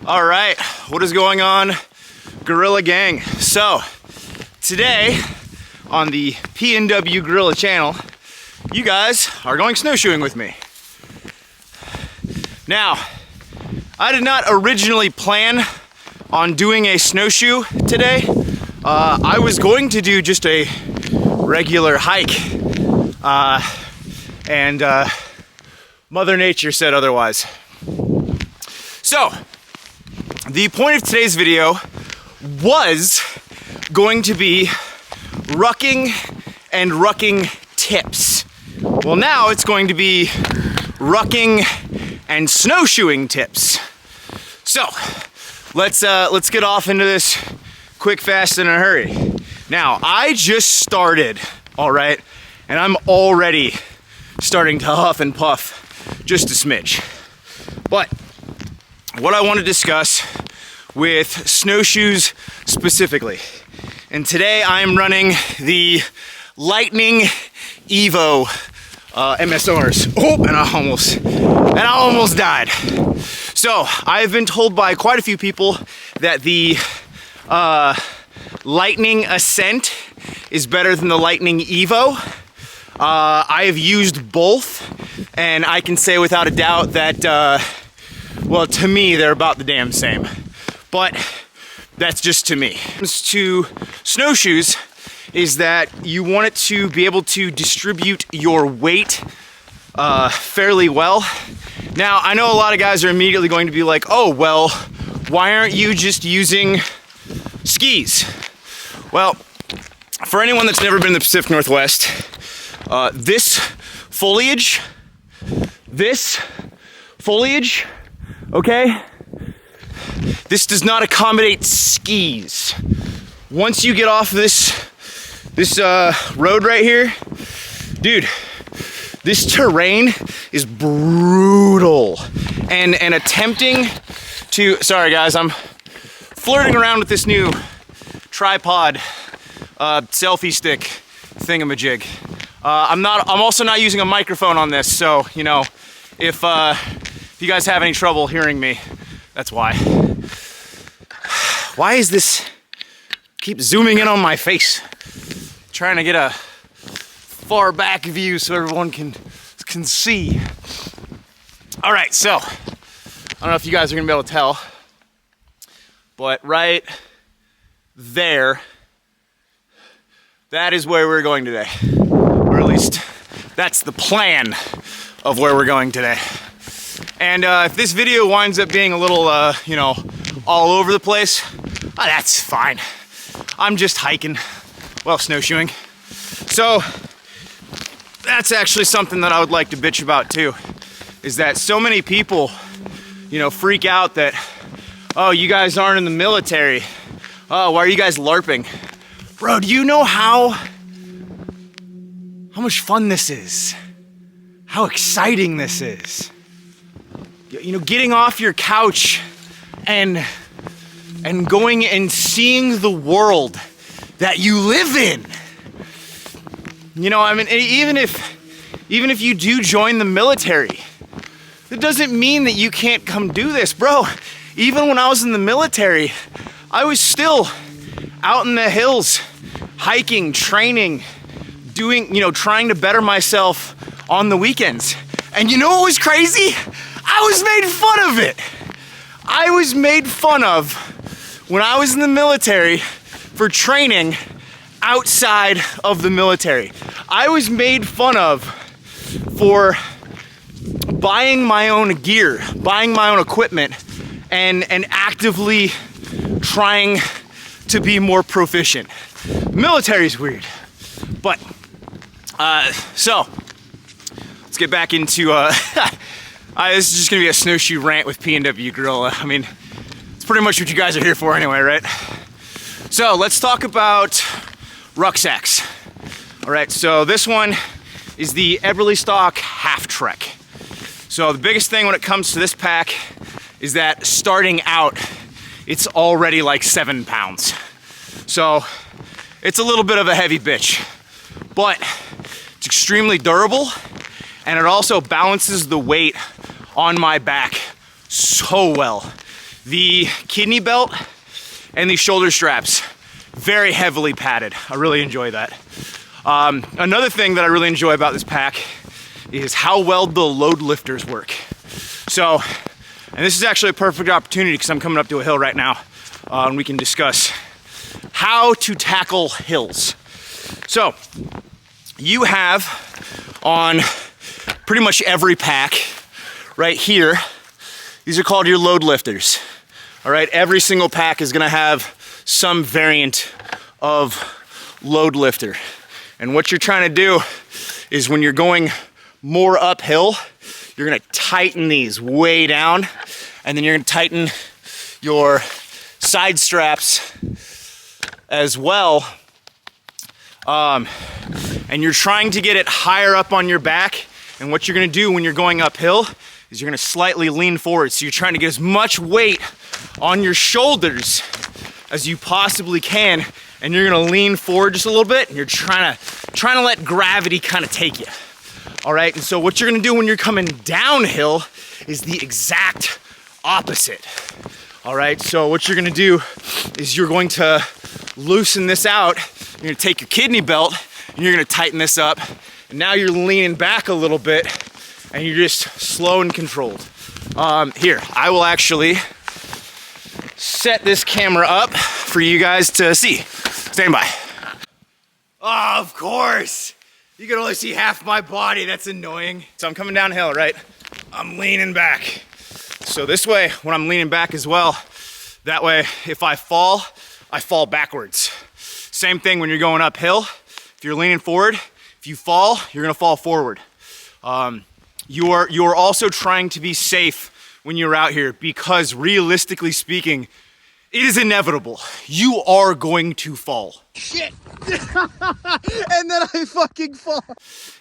All right, what is going on, Gorilla Gang? So, today on the PNW Gorilla channel, you guys are going snowshoeing with me. Now, I did not originally plan on doing a snowshoe today. I was going to do just a regular hike, and Mother Nature said otherwise. So, the point of today's video was going to be rucking and rucking tips. Well, now it's going to be rucking and snowshoeing tips. So, let's get off into this quick, fast, and in a hurry. Now, I just started, all right, and I'm already starting to huff and puff just a smidge. But what I want to discuss with snowshoes specifically, and today I'm running the Lightning Evo MSRs. Oh, and I almost died. So I've been told by quite a few people that the Lightning Ascent is better than the Lightning Evo. I have used both, and I can say without a doubt that well, to me, they're about the damn same. But that's just to me. When it comes to snowshoes, is that you want it to be able to distribute your weight fairly well. Now, I know a lot of guys are immediately going to be like, oh, well, why aren't you just using skis? Well, for anyone that's never been in the Pacific Northwest, this foliage, okay? This does not accommodate skis. Once you get off this road right here, dude, this terrain is brutal. And attempting to, sorry guys, I'm flirting around with this new tripod selfie stick thingamajig. I'm also not using a microphone on this, so you know, if you guys have any trouble hearing me, that's why. Why is this keep zooming in on my face? Trying to get a far back view so everyone can see. All right, so I don't know if you guys are gonna be able to tell, but right there, that is where we're going today. Or at least that's the plan of where we're going today. And if this video winds up being a little, you know, all over the place, that's fine. I'm just hiking, well, snowshoeing. So that's actually something that I would like to bitch about too, is that so many people, you know, freak out that, oh, you guys aren't in the military. Oh, why are you guys LARPing? Bro, do you know how much fun this is? How exciting this is? You know, getting off your couch and going and seeing the world that you live in. You know, I mean, even if you do join the military, it doesn't mean that you can't come do this, bro. Even when I was in the military, I was still out in the hills, hiking, training, doing, you know, trying to better myself on the weekends. And you know what was crazy? I was made fun of it. I was made fun of when I was in the military for training outside of the military. I was made fun of for buying my own gear, buying my own equipment, and actively trying to be more proficient. Military's weird. But, so, let's get back into, this is just gonna be a snowshoe rant with PNW Gorilla. I mean, it's pretty much what you guys are here for anyway, right? So, let's talk about rucksacks. All right, so this one is the Eberlestock Half Trek. So the biggest thing when it comes to this pack is that starting out, it's already like 7 pounds. So it's a little bit of a heavy bitch, but it's extremely durable, and it also balances the weight on my back so well. The kidney belt and the shoulder straps, very heavily padded. I really enjoy that. Another thing that I really enjoy about this pack is how well the load lifters work. So, and this is actually a perfect opportunity because I'm coming up to a hill right now, and we can discuss how to tackle hills. So, you have on pretty much every pack right here, these are called your load lifters. All right, every single pack is gonna have some variant of load lifter. And what you're trying to do is when you're going more uphill, you're gonna tighten these way down, and then you're gonna tighten your side straps as well. And you're trying to get it higher up on your back. And what you're gonna do when you're going uphill is you're gonna slightly lean forward. So you're trying to get as much weight on your shoulders as you possibly can. And you're gonna lean forward just a little bit, and you're trying to let gravity kind of take you. All right, and so what you're gonna do when you're coming downhill is the exact opposite. All right, so what you're gonna do is you're going to loosen this out. You're gonna take your kidney belt and you're gonna tighten this up. And now you're leaning back a little bit and you're just slow and controlled. Here, I will actually set this camera up for you guys to see. Stand by. Oh, of course. You can only see half my body, that's annoying. So I'm coming downhill, right? I'm leaning back. So this way, when I'm leaning back as well, that way, if I fall backwards. Same thing when you're going uphill. If you're leaning forward, if you fall, you're gonna fall forward. You are also trying to be safe when you're out here because realistically speaking, it is inevitable. You are going to fall. Shit! And then I fucking fall.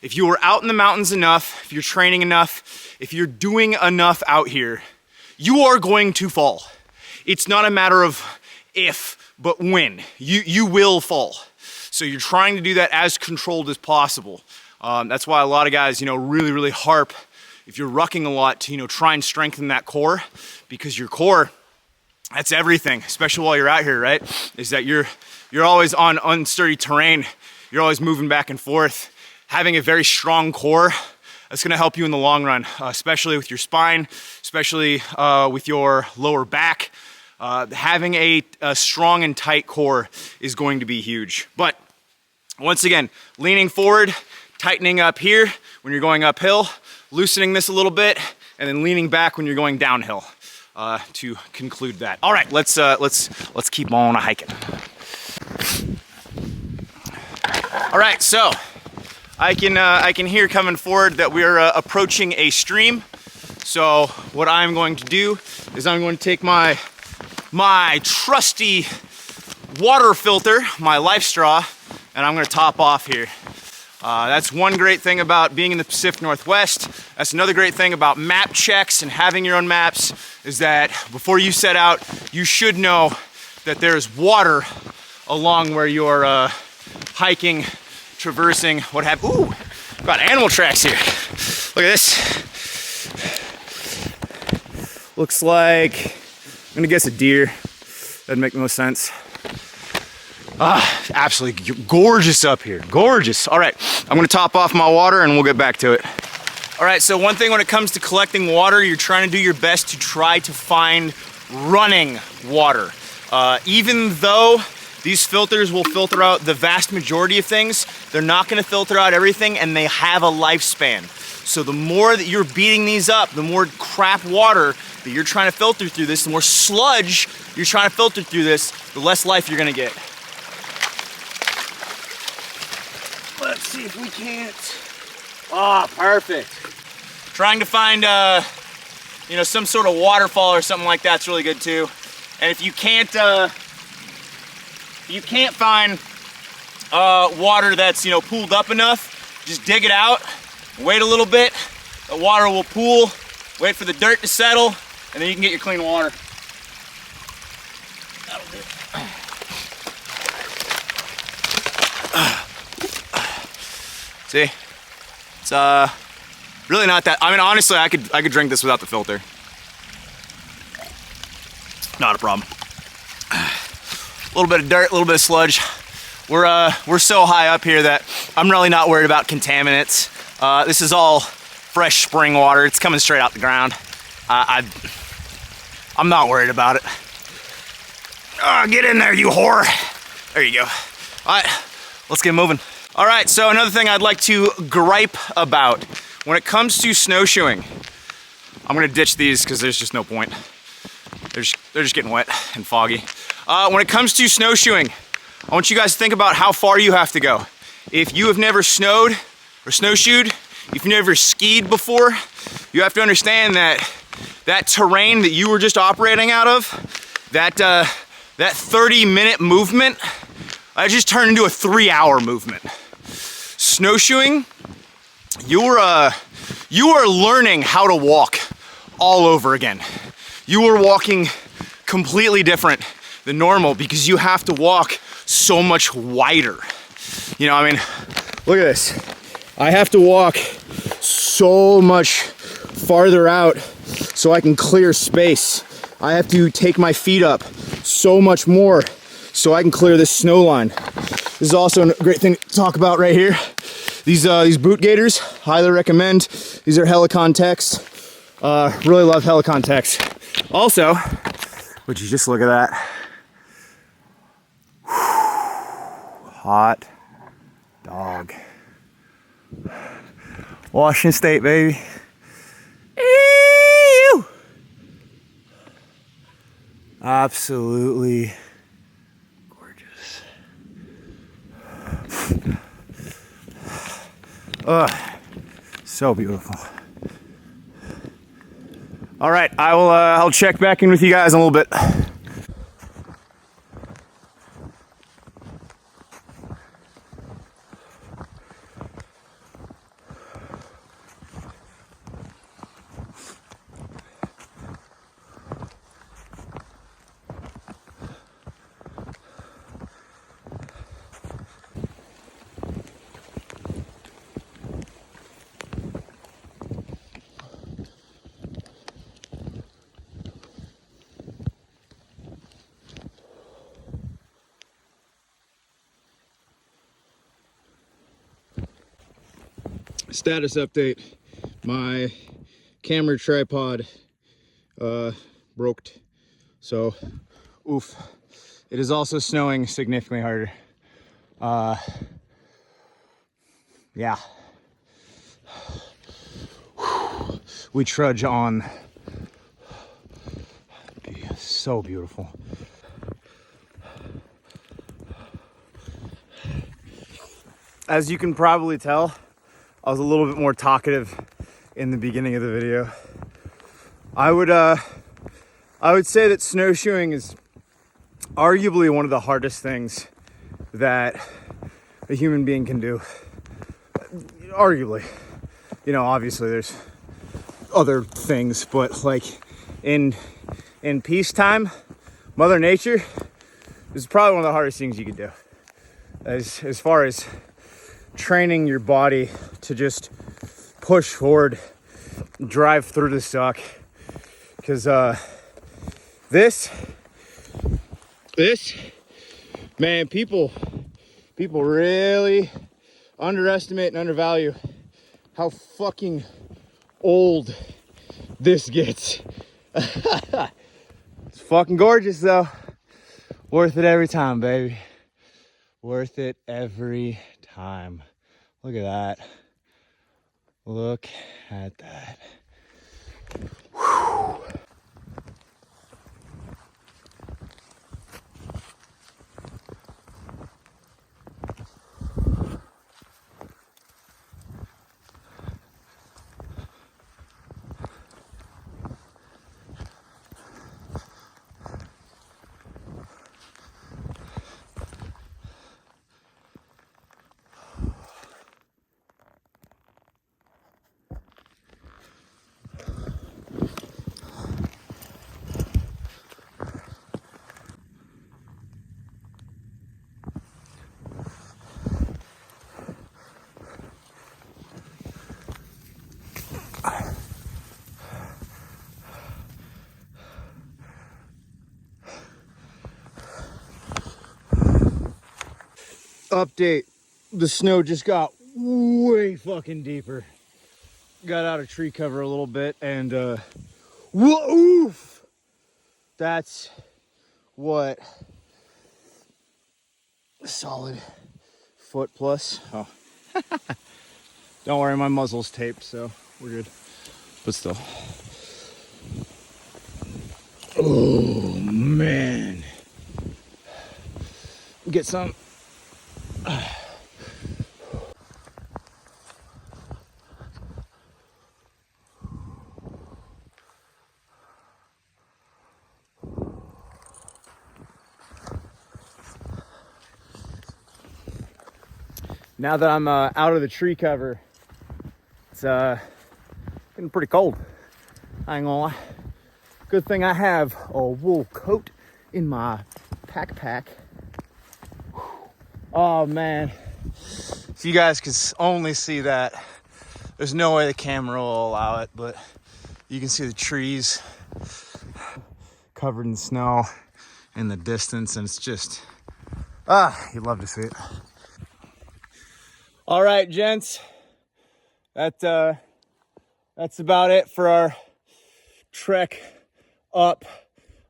If you are out in the mountains enough, if you're training enough, if you're doing enough out here, you are going to fall. It's not a matter of if, but when. You will fall. So you're trying to do that as controlled as possible. That's why a lot of guys, really, really harp, if you're rucking a lot, to, try and strengthen that core, because your core, that's everything, especially while you're out here, right? Is that you're always on unsturdy terrain. You're always moving back and forth. Having a very strong core, that's gonna help you in the long run, especially with your spine, especially with your lower back. Having a strong and tight core is going to be huge. But once again, leaning forward, tightening up here when you're going uphill, loosening this a little bit, and then leaning back when you're going downhill. To conclude that. All right, let's keep on hiking. All right, so I can hear coming forward that we're approaching a stream. So what I'm going to do is I'm going to take my trusty water filter, my life straw, and I'm going to top off here. That's one great thing about being in the Pacific Northwest. That's another great thing about map checks and having your own maps, is that before you set out, you should know that there's water along where you're hiking, traversing, what have you. Ooh, got animal tracks here. Look at this. Looks like, I'm gonna guess a deer. Doesn't make the most sense. Absolutely gorgeous up here, gorgeous. All right, I'm gonna top off my water and we'll get back to it. All right, so one thing when it comes to collecting water, you're trying to do your best to try to find running water. Even though these filters will filter out the vast majority of things, they're not gonna filter out everything, and they have a lifespan. So the more that you're beating these up, the more crap water that you're trying to filter through this, the more sludge you're trying to filter through this, the less life you're gonna get. Let's see if we can't. Oh, perfect. Trying to find, some sort of waterfall or something like that's really good too. And if you can't find water that's pooled up enough, just dig it out, wait a little bit. The water will pool. Wait for the dirt to settle, and then you can get your clean water. That'll do it. See, it's really not that. I mean, honestly, I could drink this without the filter. Not a problem. A little bit of dirt, a little bit of sludge. We're so high up here that I'm really not worried about contaminants. This is all fresh spring water. It's coming straight out the ground. I'm not worried about it. Get in there, you whore. There you go. All right, let's get moving. All right, so another thing I'd like to gripe about when it comes to snowshoeing. I'm gonna ditch these because there's just no point. They're just getting wet and foggy. When it comes to snowshoeing, I want you guys to think about how far you have to go. If you have never snowed or snowshoed, if you've never skied before, you have to understand that that terrain that you were just operating out of, that 30-minute movement, that just turned into a 3-hour movement. Snowshoeing, you are learning how to walk all over again. You are walking completely different than normal because you have to walk so much wider. You know, I mean, look at this. I have to walk so much farther out so I can clear space. I have to take my feet up so much more so I can clear this snow line. This is also a great thing to talk about right here. These boot gaiters, highly recommend. These are Helicon Techs. Really love Helicon Techs. Also, would you just look at that? Hot dog. Washington State, baby. Ew. Absolutely gorgeous. So beautiful. All right, I'll check back in with you guys in a little bit. Status update. My camera tripod broke. So, oof. It is also snowing significantly harder. Yeah. We trudge on. So beautiful. As you can probably tell, I was a little bit more talkative in the beginning of the video. I would say that snowshoeing is arguably one of the hardest things that a human being can do. Arguably. You know, obviously there's other things, but like in peacetime, Mother Nature is probably one of the hardest things you could do. As far as training your body to just push forward, drive through the suck, because this man, people really underestimate and undervalue how fucking old this gets. It's fucking gorgeous though. Worth it every time, baby. Worth it every time. Look at that. Look at that. Whew. Update. The snow just got way fucking deeper. Got out of tree cover a little bit and oof! That's what a solid foot plus. Oh. Don't worry, my muzzle's taped, so we're good. But still. Oh man. Get some. Now that I'm out of the tree cover, it's getting pretty cold. I ain't gonna lie. Good thing I have a wool coat in my pack. Oh man. If you guys could only see that, there's no way the camera will allow it, but you can see the trees covered in snow in the distance, and it's just, you'd love to see it. All right, gents, that's about it for our trek up.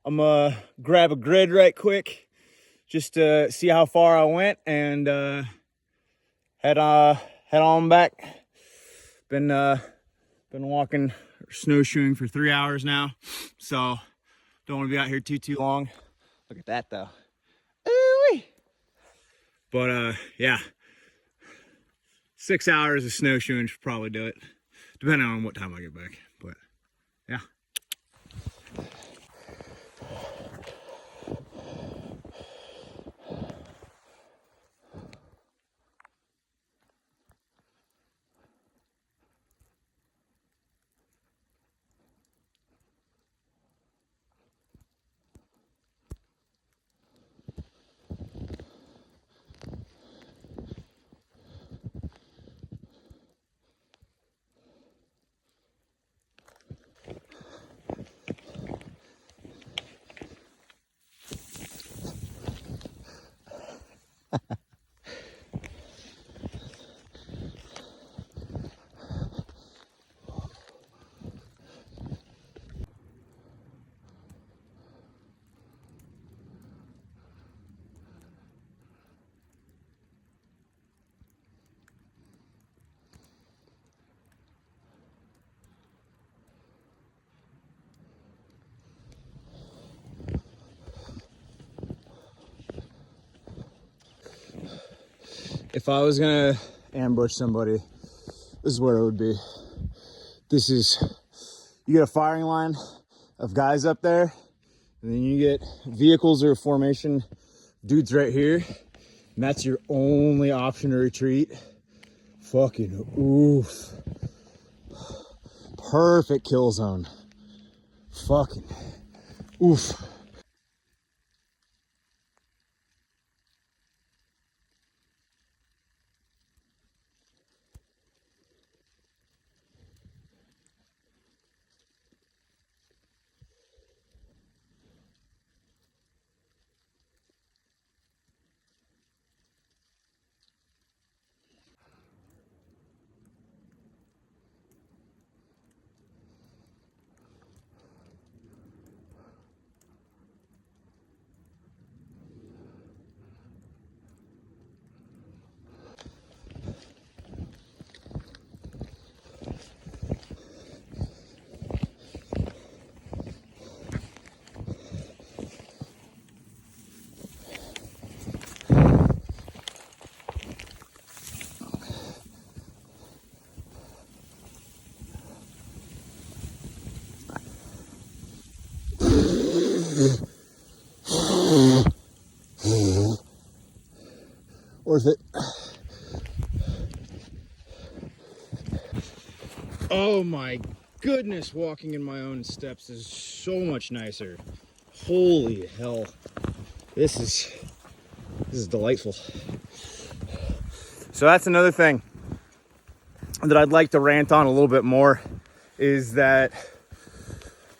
I'm gonna grab a grid right quick just to see how far I went and head on back. Been walking, snowshoeing for 3 hours now, so don't want to be out here too long. Look at that though. Ooh-wee. But yeah, 6 hours of snowshoeing should probably do it, depending on what time I get back. But yeah. If I was gonna ambush somebody, this is where it would be. This is, you get a firing line of guys up there, and then you get vehicles or formation dudes right here, and that's your only option to retreat. Fucking oof. Perfect kill zone. Fucking oof. Worth it. Oh my goodness, walking in my own steps is so much nicer. Holy hell. This is delightful. So that's another thing that I'd like to rant on a little bit more, is that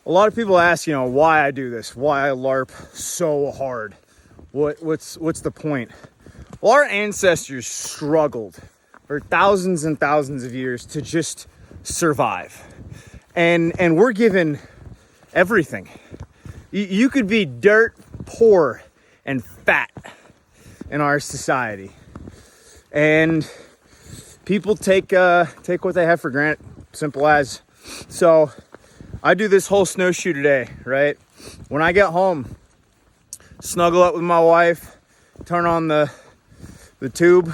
a lot of people ask, you know, why I do this, why I LARP so hard. What's the point? Well, our ancestors struggled for thousands and thousands of years to just survive. And we're given everything. You could be dirt poor and fat in our society. And people take what they have for granted, simple as. So I do this whole snowshoe today, right? When I get home, snuggle up with my wife, turn on the tube.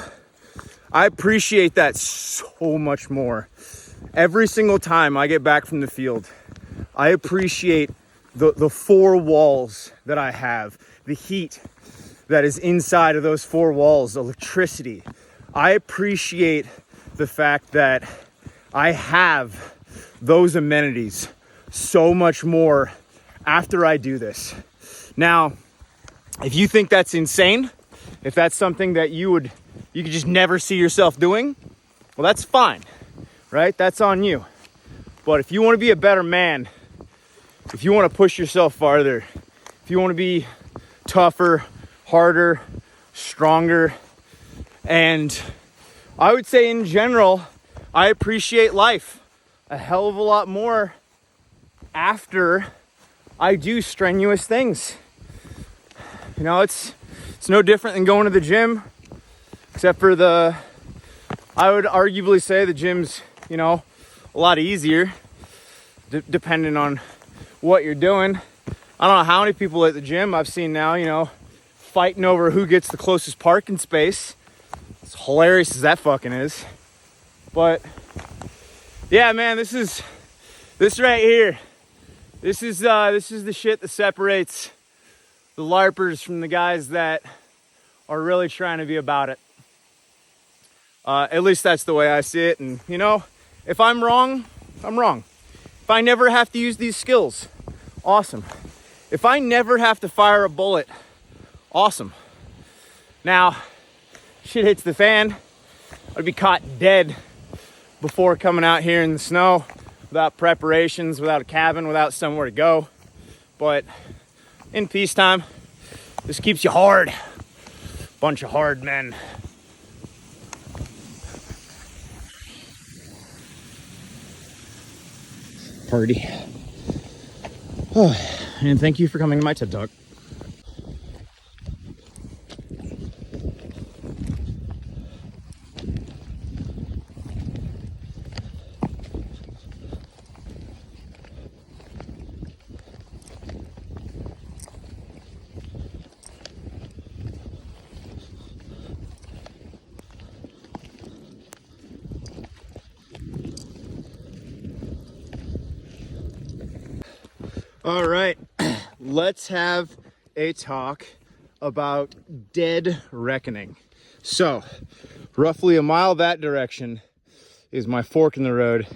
I appreciate that so much more. Every single time I get back from the field, I appreciate the four walls that I have, the heat that is inside of those four walls, electricity. I appreciate the fact that I have those amenities so much more after I do this. Now, if you think that's insane, if that's something that you could just never see yourself doing, well, that's fine, right? That's on you. But if you want to be a better man, if you want to push yourself farther, if you want to be tougher, harder, stronger, and I would say in general, I appreciate life a hell of a lot more after I do strenuous things. You know, it's no different than going to the gym, except for I would arguably say the gym's, you know, a lot easier, depending on what you're doing. I don't know how many people at the gym I've seen now, you know, fighting over who gets the closest parking space. It's hilarious as that fucking is. But yeah, man, this right here. This is the shit that separates the LARPers from the guys that are really trying to be about it. At least that's the way I see it. And you know, if I'm wrong, I'm wrong. If I never have to use these skills, awesome. If I never have to fire a bullet, awesome. Now, shit hits the fan, I'd be caught dead before coming out here in the snow, without preparations, without a cabin, without somewhere to go. But in peacetime, this keeps you hard. Bunch of hard men. Party. Oh, and thank you for coming to my TED Talk. All right, let's have a talk about dead reckoning. So, roughly a mile that direction is my fork in the road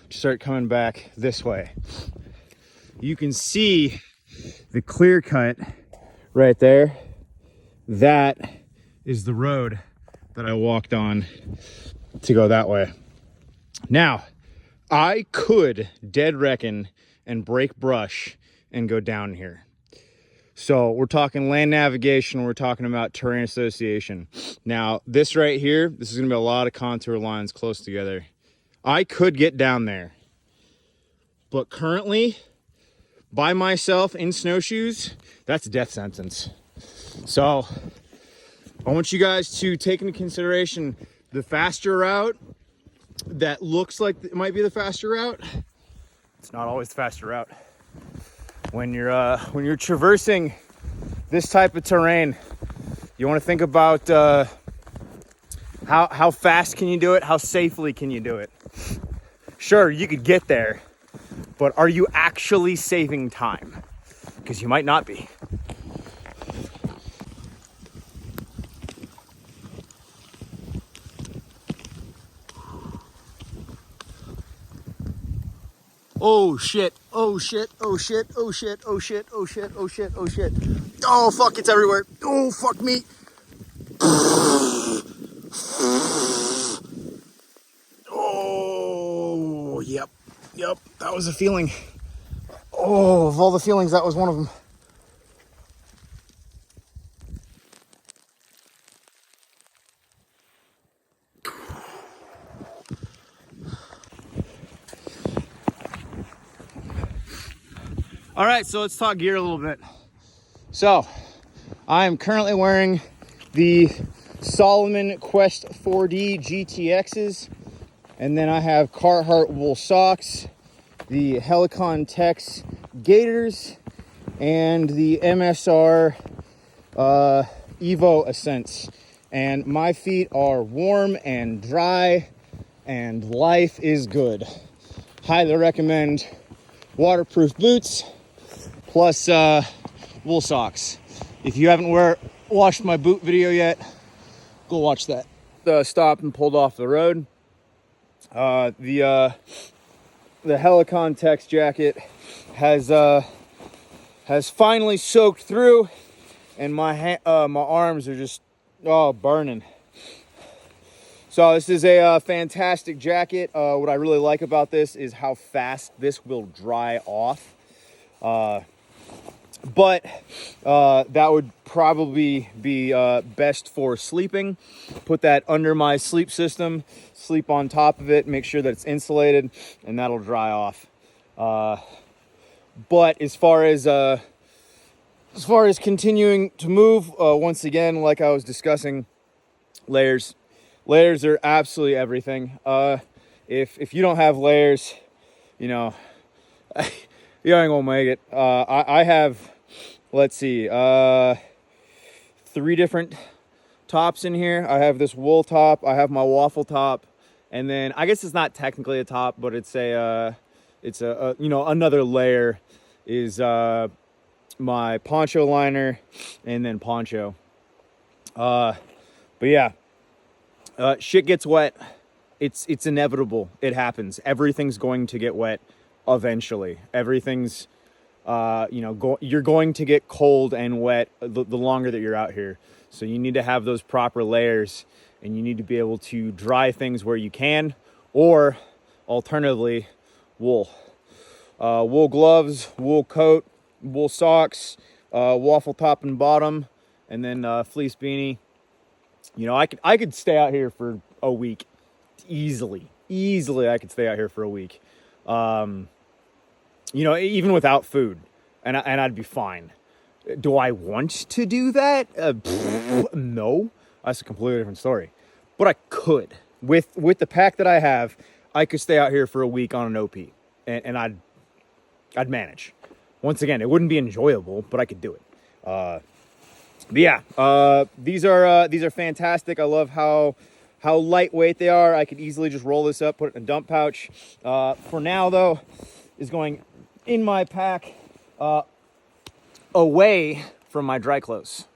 to start coming back this way. You can see the clear cut right there. That is the road that I walked on to go that way. Now, I could dead reckon and break brush and go down here. So we're talking land navigation, we're talking about terrain association. Now this right here, this is gonna be a lot of contour lines close together. I could get down there, but currently by myself in snowshoes, that's a death sentence. So I want you guys to take into consideration the faster route that looks like it might be the faster route. It's not always the faster route. When you're traversing this type of terrain, you want to think about how fast can you do it? How safely can you do it? Sure, you could get there, but are you actually saving time? Because you might not be. Oh shit, oh shit, oh shit, oh shit, oh shit, oh shit, oh shit, oh shit. Oh fuck, it's everywhere. Oh fuck me. Oh, yep, that was a feeling. Oh, of all the feelings, that was one of them. All right, so let's talk gear a little bit. So I am currently wearing the Solomon Quest 4D GTXs, and then I have Carhartt wool socks, the Helicon Tex gaiters, and the MSR Evo Ascents. And my feet are warm and dry, and life is good. Highly recommend waterproof boots plus wool socks. If you haven't watched my boot video yet, go watch that. Stopped and pulled off the road. The Helicon Tex jacket has finally soaked through, and my arms are just burning. So this is a fantastic jacket. What I really like about this is how fast this will dry off. But that would probably be best for sleeping. Put that under my sleep system, sleep on top of it, make sure that it's insulated, and that'll dry off. But as far as continuing to move, once again, like I was discussing, layers are absolutely everything. If you don't have layers, you know, you ain't gonna make it. I have, let's see, 3 different tops in here. I have this wool top, I have my waffle top, and then I guess it's not technically a top, but it's a you know, another layer is my poncho liner, and then poncho. But yeah, shit gets wet. It's inevitable. It happens. Everything's going to get wet eventually. Everything's you know, you're going to get cold and wet the longer that you're out here. So you need to have those proper layers, and you need to be able to dry things where you can, or alternatively, wool. Wool gloves, wool coat, wool socks, waffle top and bottom, and then fleece beanie. You know, I could stay out here for a week easily. I could stay out here for a week. You know, even without food, and I'd be fine. Do I want to do that? No, that's a completely different story. But I could, with the pack that I have, I could stay out here for a week on an OP, and I'd manage. Once again, it wouldn't be enjoyable, but I could do it. But yeah, these are fantastic. I love how lightweight they are. I could easily just roll this up, put it in a dump pouch. For now, though, is going in my pack, away from my dry clothes.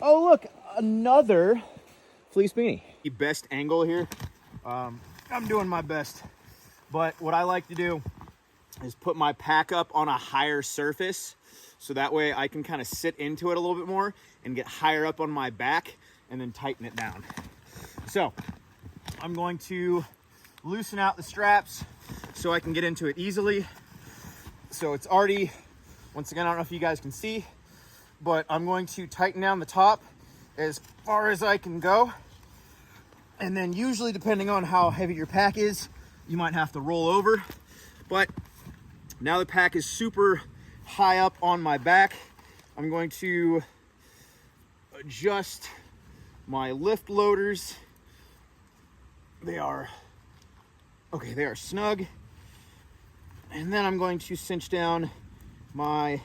Oh, look, another fleece beanie. The best angle here. I'm doing my best, but what I like to do is put my pack up on a higher surface, so that way I can kind of sit into it a little bit more and get higher up on my back and then tighten it down. So I'm going to loosen out the straps so I can get into it easily. So it's already, once again, I don't know if you guys can see, but I'm going to tighten down the top as far as I can go. And then usually, depending on how heavy your pack is, you might have to roll over. But now the pack is super high up on my back, I'm going to adjust my lift loaders. They are snug. And then I'm going to cinch down my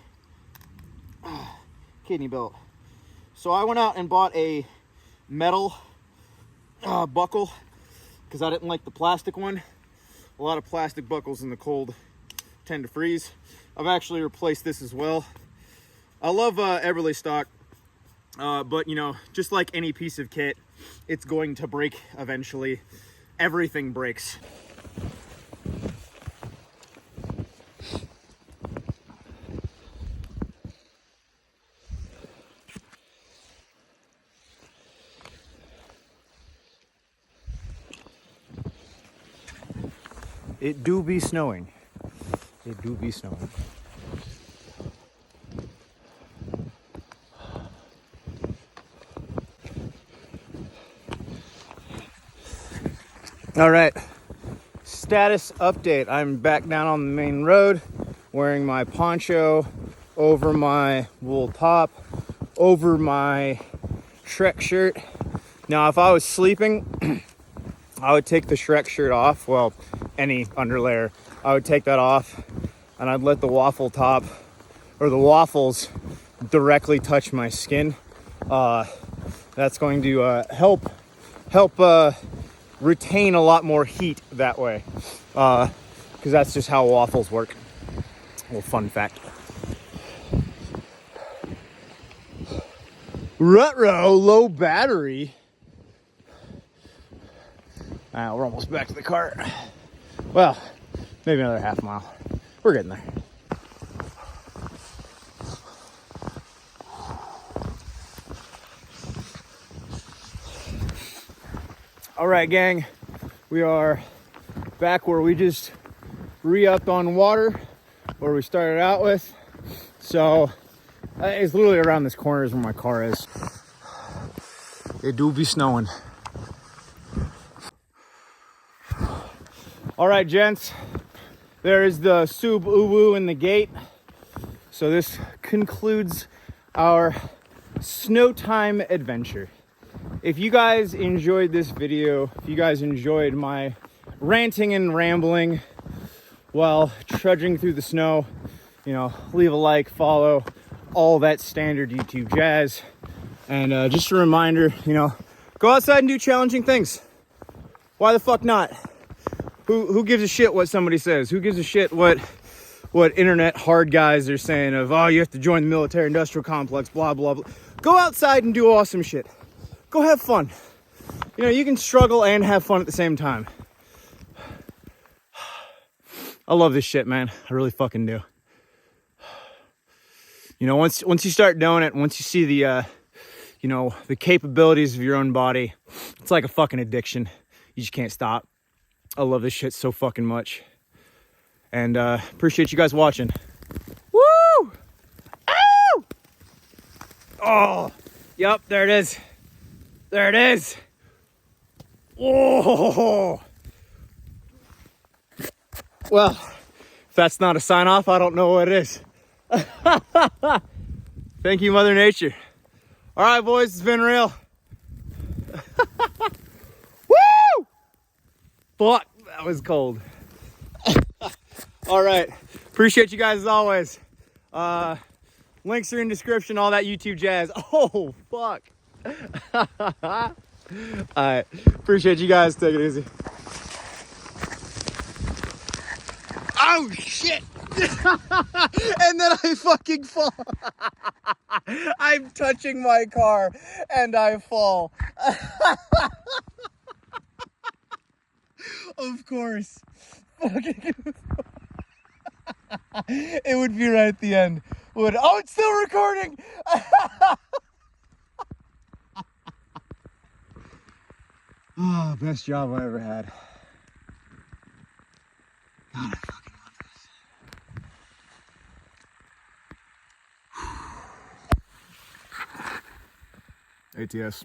kidney belt. So I went out and bought a metal buckle because I didn't like the plastic one. A lot of plastic buckles in the cold tend to freeze. I've actually replaced this as well. I love Everly stock, but you know, just like any piece of kit, it's going to break eventually. Everything breaks. It do be snowing. It do be snowing. All right, status update. I'm back down on the main road, wearing my poncho over my wool top, over my Shrek shirt. Now, if I was sleeping, I would take the Shrek shirt off. Well, any underlayer, I would take that off, and I'd let the waffle top or the waffles directly touch my skin. That's going to help retain a lot more heat that way, because that's just how waffles work. A little fun fact. Ruh-roh, low battery. We're almost back to the car. Well, maybe another half mile. We're getting there. All right, gang, we are back where we just re-upped on water, where we started out with. So it's literally around this corner is where my car is. It do be snowing. All right, gents, there is the sub-uwu in the gate. So this concludes our snow time adventure. If you guys enjoyed this video, if you guys enjoyed my ranting and rambling while trudging through the snow, you know, leave a like, follow, all that standard YouTube jazz. And just a reminder, you know, go outside and do challenging things. Why the fuck not? Who gives a shit what somebody says? Who gives a shit what internet hard guys are saying of, oh, you have to join the military industrial complex, blah, blah, blah. Go outside and do awesome shit. Go have fun. You know, you can struggle and have fun at the same time. I love this shit, man. I really fucking do. You know, once you start doing it, once you see the, you know, the capabilities of your own body, it's like a fucking addiction. You just can't stop. I love this shit so fucking much. And appreciate you guys watching. Woo! Ow! Oh, yep, there it is. There it is. Whoa. Well, if that's not a sign off, I don't know what it is. Thank you, Mother Nature. All right, boys, it's been real. Woo! Fuck, that was cold. All right, appreciate you guys as always. Links are in description, all that YouTube jazz. Oh, fuck. All right, appreciate you guys. Take it easy. Oh shit. And then I fucking fall. I'm touching my car and I fall. Of course. It would be right at the end. Oh, it's still recording. Oh, best job I ever had. God, I fucking love this. ATS.